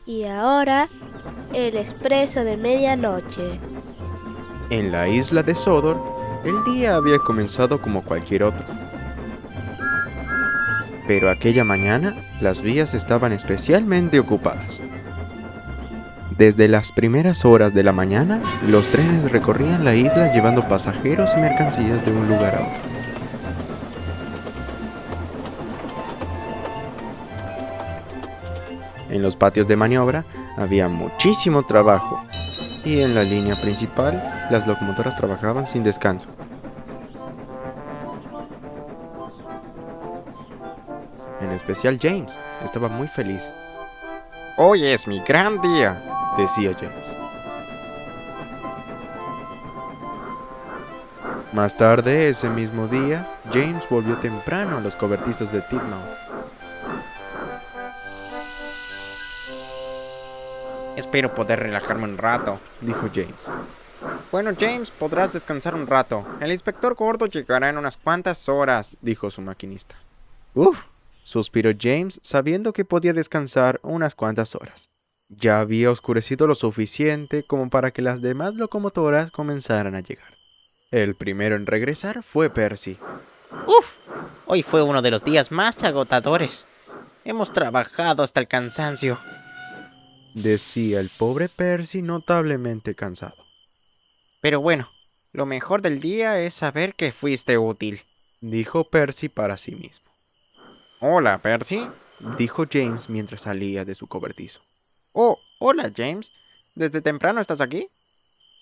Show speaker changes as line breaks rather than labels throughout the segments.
Y ahora, el expreso de medianoche.
En la isla de Sodor, el día había comenzado como cualquier otro. Pero aquella mañana, las vías estaban especialmente ocupadas. Desde las primeras horas de la mañana, los trenes recorrían la isla llevando pasajeros y mercancías de un lugar a otro. En los patios de maniobra había muchísimo trabajo y en la línea principal las locomotoras trabajaban sin descanso. En especial James estaba muy feliz.
Hoy es mi gran día,
decía James. Más tarde, ese mismo día, James volvió temprano a los cobertizos de Titmouth.
Espero poder relajarme un rato,
dijo James.
Bueno, James, podrás descansar un rato. El inspector gordo llegará en unas cuantas horas,
dijo su maquinista. Uf, suspiró James, sabiendo que podía descansar unas cuantas horas. Ya había oscurecido lo suficiente como para que las demás locomotoras comenzaran a llegar. El primero en regresar fue Percy.
Uf, hoy fue uno de los días más agotadores. Hemos trabajado hasta el cansancio,
decía el pobre Percy, notablemente cansado.
Pero bueno, lo mejor del día es saber que fuiste útil,
dijo Percy para sí mismo.
Hola, Percy,
dijo James mientras salía de su cobertizo.
Oh, hola, James. ¿Desde temprano estás aquí?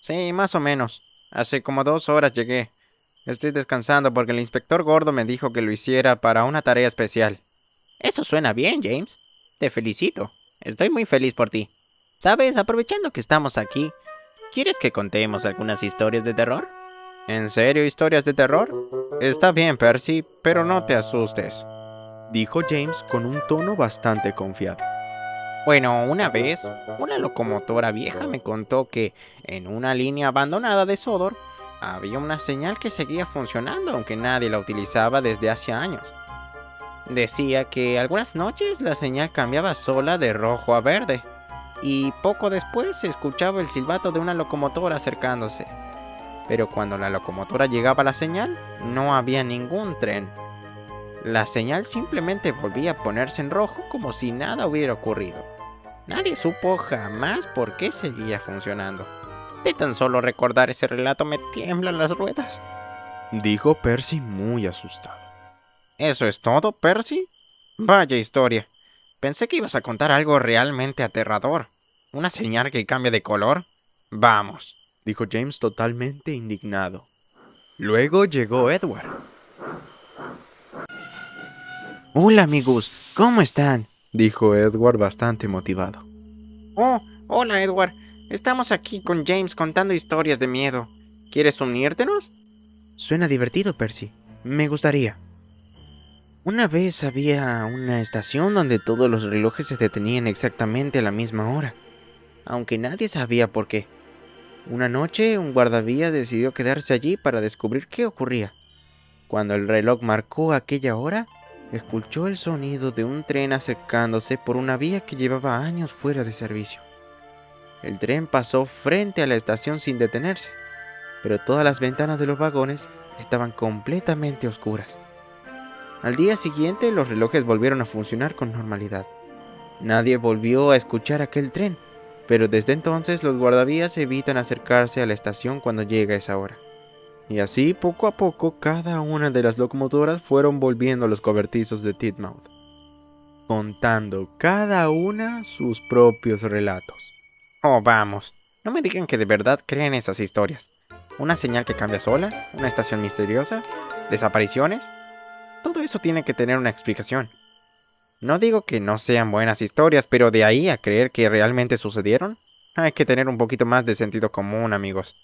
Sí, más o menos. Hace como 2 horas llegué. Estoy descansando porque el inspector gordo me dijo que lo hiciera para una tarea especial.
Eso suena bien, James. Te felicito. Estoy muy feliz por ti. ¿Sabes? Aprovechando que estamos aquí, ¿quieres que contemos algunas historias de terror?
¿En serio historias de terror? Está bien, Percy, pero no te asustes,
dijo James con un tono bastante confiado.
Bueno, una vez, una locomotora vieja me contó que en una línea abandonada de Sodor había una señal que seguía funcionando aunque nadie la utilizaba desde hace años. Decía que algunas noches la señal cambiaba sola de rojo a verde y poco después se escuchaba el silbato de una locomotora acercándose. Pero cuando la locomotora llegaba a la señal, no había ningún tren. La señal simplemente volvía a ponerse en rojo como si nada hubiera ocurrido. Nadie supo jamás por qué seguía funcionando. De tan solo recordar ese relato me tiemblan las ruedas,
dijo Percy muy asustado.
¿Eso es todo, Percy? Vaya historia. Pensé que ibas a contar algo realmente aterrador. ¿Una señal que cambia de color? Vamos,
dijo James totalmente indignado. Luego llegó Edward.
Hola amigos, ¿cómo están?
Dijo Edward bastante motivado.
Oh, hola Edward. Estamos aquí con James contando historias de miedo. ¿Quieres unírtenos?
Suena divertido, Percy. Me gustaría. Una vez había una estación donde todos los relojes se detenían exactamente a la misma hora, aunque nadie sabía por qué. Una noche, un guardavías decidió quedarse allí para descubrir qué ocurría. Cuando el reloj marcó aquella hora, escuchó el sonido de un tren acercándose por una vía que llevaba años fuera de servicio. El tren pasó frente a la estación sin detenerse, pero todas las ventanas de los vagones estaban completamente oscuras. Al día siguiente, los relojes volvieron a funcionar con normalidad. Nadie volvió a escuchar aquel tren, pero desde entonces los guardavías evitan acercarse a la estación cuando llega esa hora. Y así, poco a poco, cada una de las locomotoras fueron volviendo a los cobertizos de Titmouth, contando cada una sus propios relatos.
Oh, vamos. No me digan que de verdad creen esas historias. ¿Una señal que cambia sola? ¿Una estación misteriosa? ¿Desapariciones? Todo eso tiene que tener una explicación. No digo que no sean buenas historias, pero de ahí a creer que realmente sucedieron, hay que tener un poquito más de sentido común, amigos.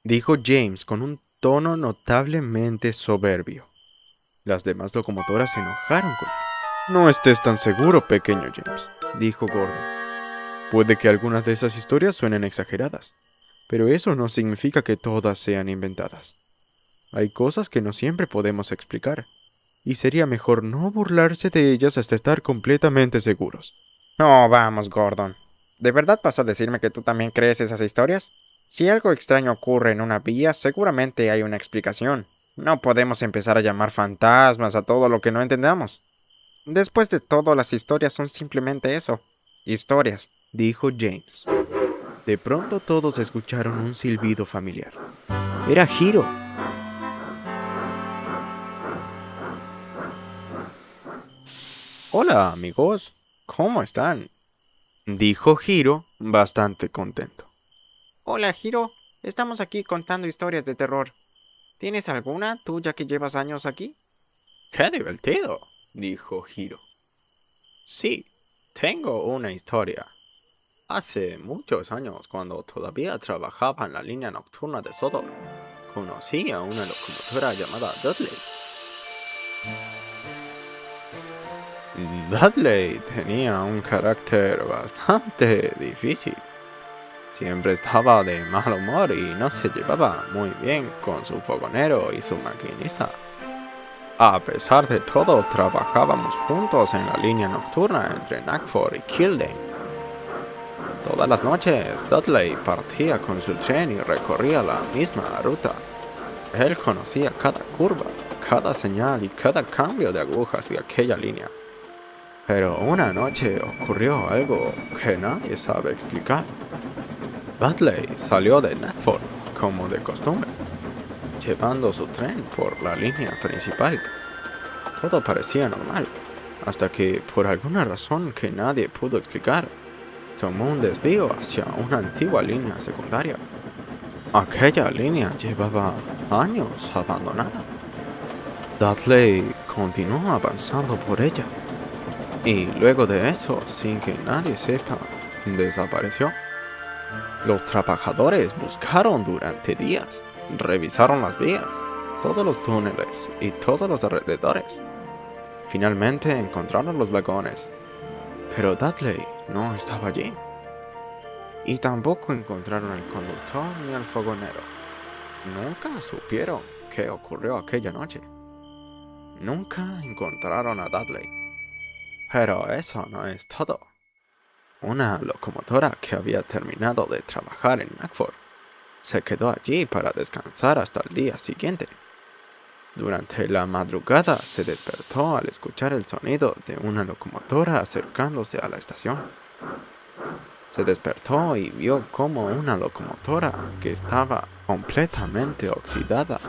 dijo James con un tono notablemente soberbio. Las demás locomotoras se enojaron con él. No estés tan seguro, pequeño James, dijo Gordon. Puede que algunas de esas historias suenen exageradas, pero eso no significa que todas sean inventadas. Hay cosas que no siempre podemos explicar, y sería mejor no burlarse de ellas hasta estar completamente seguros.
No, vamos, Gordon. ¿De verdad vas a decirme que tú también crees esas historias? Si algo extraño ocurre en una vía, seguramente hay una explicación. No podemos empezar a llamar fantasmas a todo lo que no entendamos. Después de todo, las historias son simplemente eso, historias,
dijo James. De pronto todos escucharon un silbido familiar. Era Hiro.
Hola, amigos. ¿Cómo están?
Dijo Hiro, bastante contento.
Hola, Hiro. Estamos aquí contando historias de terror. ¿Tienes alguna, tú ya que llevas años aquí?
¡Qué divertido!, dijo Hiro. Sí, tengo una historia. Hace muchos años, cuando todavía trabajaba en la línea nocturna de Sodor, conocí a una locomotora llamada Dudley. Dudley tenía un carácter bastante difícil. Siempre estaba de mal humor y no se llevaba muy bien con su fogonero y su maquinista. A pesar de todo, trabajábamos juntos en la línea nocturna entre Knackford y Kildare. Todas las noches, Dudley partía con su tren y recorría la misma ruta. Él conocía cada curva, cada señal y cada cambio de agujas de aquella línea. Pero una noche ocurrió algo que nadie sabe explicar. Dudley salió de Knackford, como de costumbre, llevando su tren por la línea principal. Todo parecía normal, hasta que, por alguna razón que nadie pudo explicar, tomó un desvío hacia una antigua línea secundaria. Aquella línea llevaba años abandonada. Dudley continuó avanzando por ella, y luego de eso, sin que nadie sepa, desapareció. Los trabajadores buscaron durante días, revisaron las vías, todos los túneles y todos los alrededores. Finalmente encontraron los vagones, pero Dudley no estaba allí. Y tampoco encontraron al conductor ni al fogonero. Nunca supieron qué ocurrió aquella noche. Nunca encontraron a Dudley. Pero eso no es todo. Una locomotora que había terminado de trabajar en Knackford se quedó allí para descansar hasta el día siguiente. Durante la madrugada se despertó al escuchar el sonido de una locomotora acercándose a la estación. Se despertó y vio cómo una locomotora que estaba completamente oxidada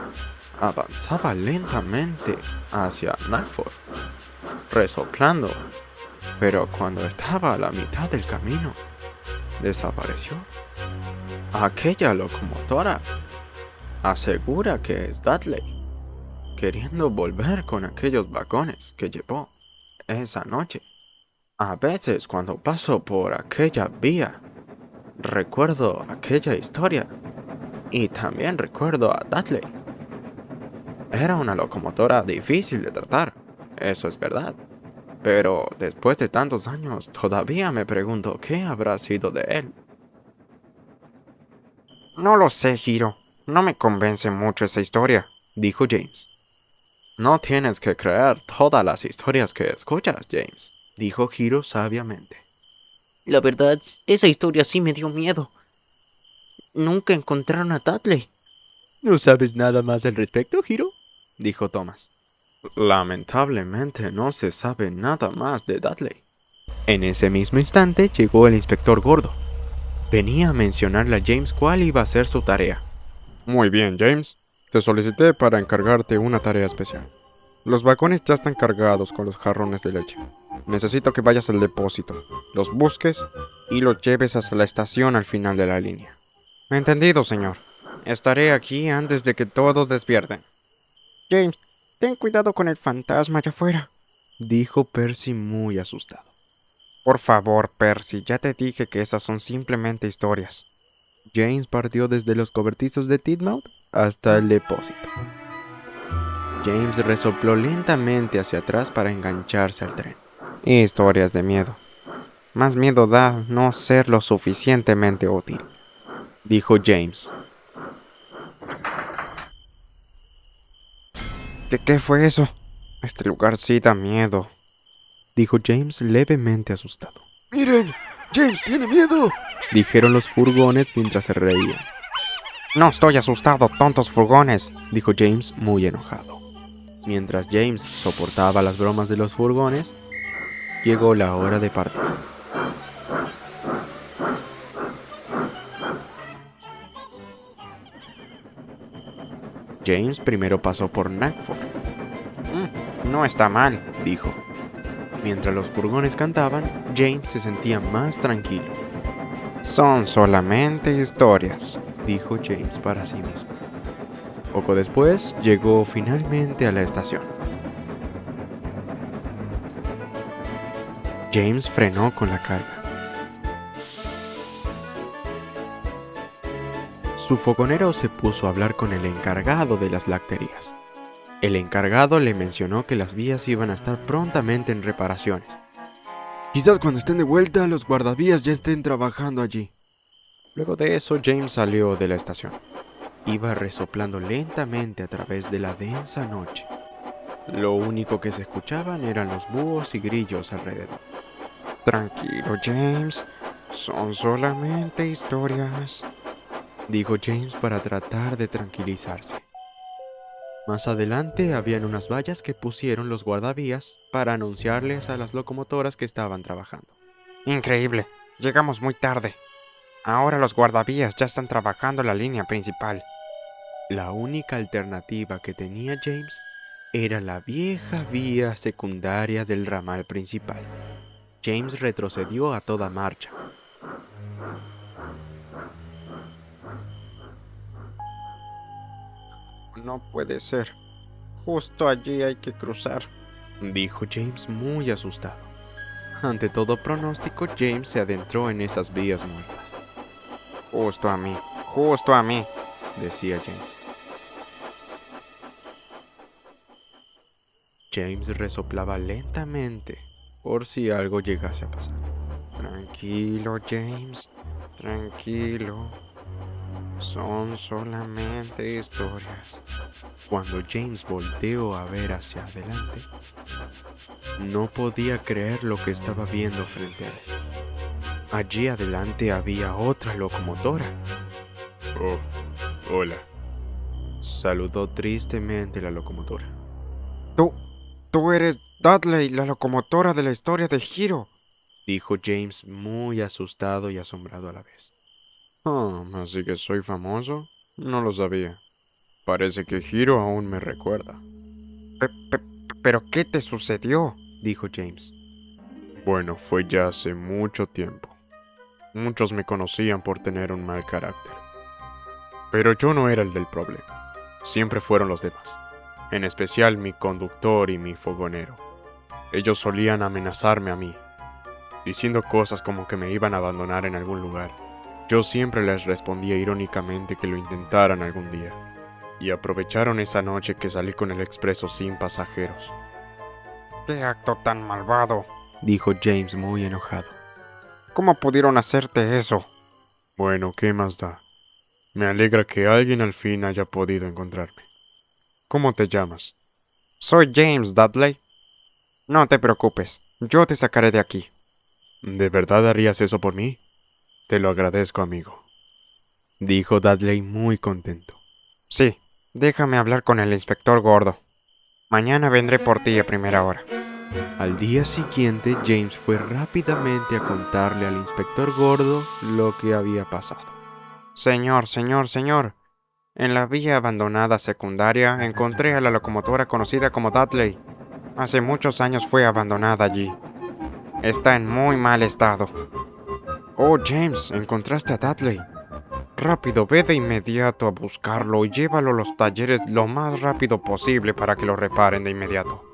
avanzaba lentamente hacia Knackford, resoplando, pero cuando estaba a la mitad del camino, desapareció. Aquella locomotora asegura que es Dudley, queriendo volver con aquellos vagones que llevó esa noche. A veces cuando paso por aquella vía, recuerdo aquella historia y también recuerdo a Dudley. Era una locomotora difícil de tratar, eso es verdad. Pero después de tantos años, todavía me pregunto qué habrá sido de él.
No lo sé, Hiro. No me convence mucho esa historia,
dijo James. No tienes que creer todas las historias que escuchas, James, dijo Hiro sabiamente.
La verdad, esa historia sí me dio miedo. Nunca encontraron a Dudley.
¿No sabes nada más al respecto, Hiro?, dijo Thomas. Lamentablemente no se sabe nada más de Dudley. En ese mismo instante llegó el inspector Gordo. Venía a mencionarle a James cuál iba a ser su tarea.
Muy bien, James. Te solicité para encargarte una tarea especial. Los vagones ya están cargados con los jarrones de leche. Necesito que vayas al depósito, los busques y los lleves hasta la estación al final de la línea. Entendido, señor. Estaré aquí antes de que todos despierten.
James, ten cuidado con el fantasma allá afuera,
dijo Percy muy asustado.
Por favor, Percy, ya te dije que esas son simplemente historias.
James partió desde los cobertizos de Titmouth hasta el depósito. James resopló lentamente hacia atrás para engancharse al tren.
Historias de miedo. Más miedo da no ser lo suficientemente útil,
dijo James.
¿Qué fue eso? Este lugar sí da miedo,
dijo James levemente asustado.
¡Miren! ¡James tiene miedo!,
dijeron los furgones mientras se reían.
No estoy asustado, tontos furgones,
dijo James muy enojado. Mientras James soportaba las bromas de los furgones, llegó la hora de partir. James primero pasó por Knackford.
No está mal,
dijo. Mientras los furgones cantaban, James se sentía más tranquilo.
Son solamente historias,
dijo James para sí mismo. Poco después, llegó finalmente a la estación. James frenó con la carga. Su fogonero se puso a hablar con el encargado de las lacterías. El encargado le mencionó que las vías iban a estar prontamente en reparaciones.
Quizás cuando estén de vuelta, los guardavías ya estén trabajando allí.
Luego de eso, James salió de la estación. Iba resoplando lentamente a través de la densa noche. Lo único que se escuchaban eran los búhos y grillos alrededor.
Tranquilo, James. Son solamente historias,
dijo James para tratar de tranquilizarse. Más adelante habían unas vallas que pusieron los guardavías para anunciarles a las locomotoras que estaban trabajando.
Increíble, llegamos muy tarde. Ahora los guardavías ya están trabajando en la línea principal.
La única alternativa que tenía James era la vieja vía secundaria del ramal principal. James retrocedió a toda marcha.
No puede ser. Justo allí hay que cruzar,
dijo James muy asustado. Ante todo pronóstico, James se adentró en esas vías muertas.
Justo a mí,
decía James. James resoplaba lentamente por si algo llegase a pasar.
Tranquilo, James, tranquilo. Son solamente historias.
Cuando James volteó a ver hacia adelante, no podía creer lo que estaba viendo frente a él. Allí adelante había otra locomotora.
Oh, hola.
Saludó tristemente la locomotora.
Tú eres Dudley, la locomotora de la historia de Hiro,
dijo James muy asustado y asombrado a la vez.
Así que soy famoso. No lo sabía. Parece que Hiro aún me recuerda.
¿Pero qué te sucedió?,
dijo James.
Bueno, fue ya hace mucho tiempo. Muchos me conocían por tener un mal carácter. Pero yo no era el del problema. Siempre fueron los demás. En especial mi conductor y mi fogonero. Ellos solían amenazarme a mí, diciendo cosas como que me iban a abandonar en algún lugar. Yo siempre les respondía irónicamente que lo intentaran algún día. Y aprovecharon esa noche que salí con el expreso sin pasajeros.
¡Qué acto tan malvado!,
dijo James muy enojado.
¿Cómo pudieron hacerte eso?
Bueno, ¿qué más da? Me alegra que alguien al fin haya podido encontrarme. ¿Cómo te llamas?
Soy James Dudley. No te preocupes, yo te sacaré de aquí.
¿De verdad harías eso por mí? Te lo agradezco, amigo,
dijo Dudley muy contento.
Sí, déjame hablar con el inspector Gordo. Mañana vendré por ti a primera hora.
Al día siguiente, James fue rápidamente a contarle al inspector Gordo lo que había pasado.
Señor. En la vía abandonada secundaria encontré a la locomotora conocida como Dudley. Hace muchos años fue abandonada allí. Está en muy mal estado. Oh, James, encontraste a Dudley. Rápido, ve de inmediato a buscarlo y llévalo a los talleres lo más rápido posible para que lo reparen de inmediato.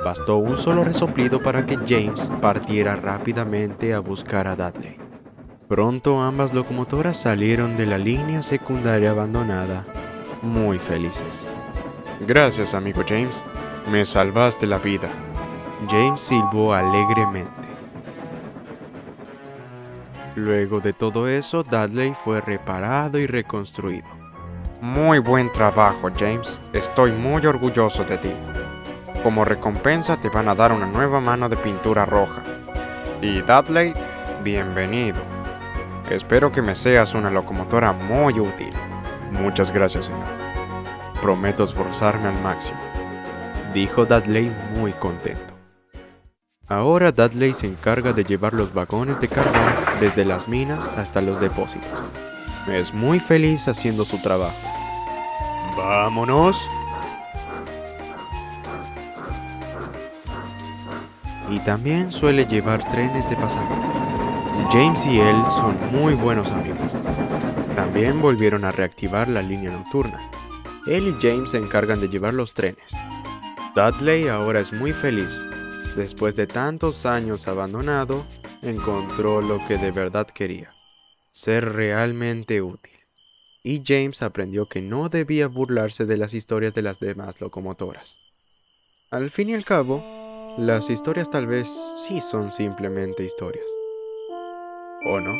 Bastó un solo resoplido para que James partiera rápidamente a buscar a Dudley. Pronto ambas locomotoras salieron de la línea secundaria abandonada, muy felices.
Gracias, amigo James. Me salvaste la vida.
James silbó alegremente. Luego de todo eso, Dudley fue reparado y reconstruido.
Muy buen trabajo, James. Estoy muy orgulloso de ti. Como recompensa te van a dar una nueva mano de pintura roja. Y Dudley, bienvenido. Espero que me seas una locomotora muy útil.
Muchas gracias, señor. Prometo esforzarme al máximo, dijo Dudley muy contento. Ahora Dudley se encarga de llevar los vagones de carbón desde las minas hasta los depósitos. Es muy feliz haciendo su trabajo. ¡Vámonos! Y también suele llevar trenes de pasajeros. James y él son muy buenos amigos. También volvieron a reactivar la línea nocturna. Él y James se encargan de llevar los trenes. Dudley ahora es muy feliz. Después de tantos años abandonado, encontró lo que de verdad quería: ser realmente útil. Y James aprendió que no debía burlarse de las historias de las demás locomotoras. Al fin y al cabo, las historias tal vez sí son simplemente historias. ¿O no?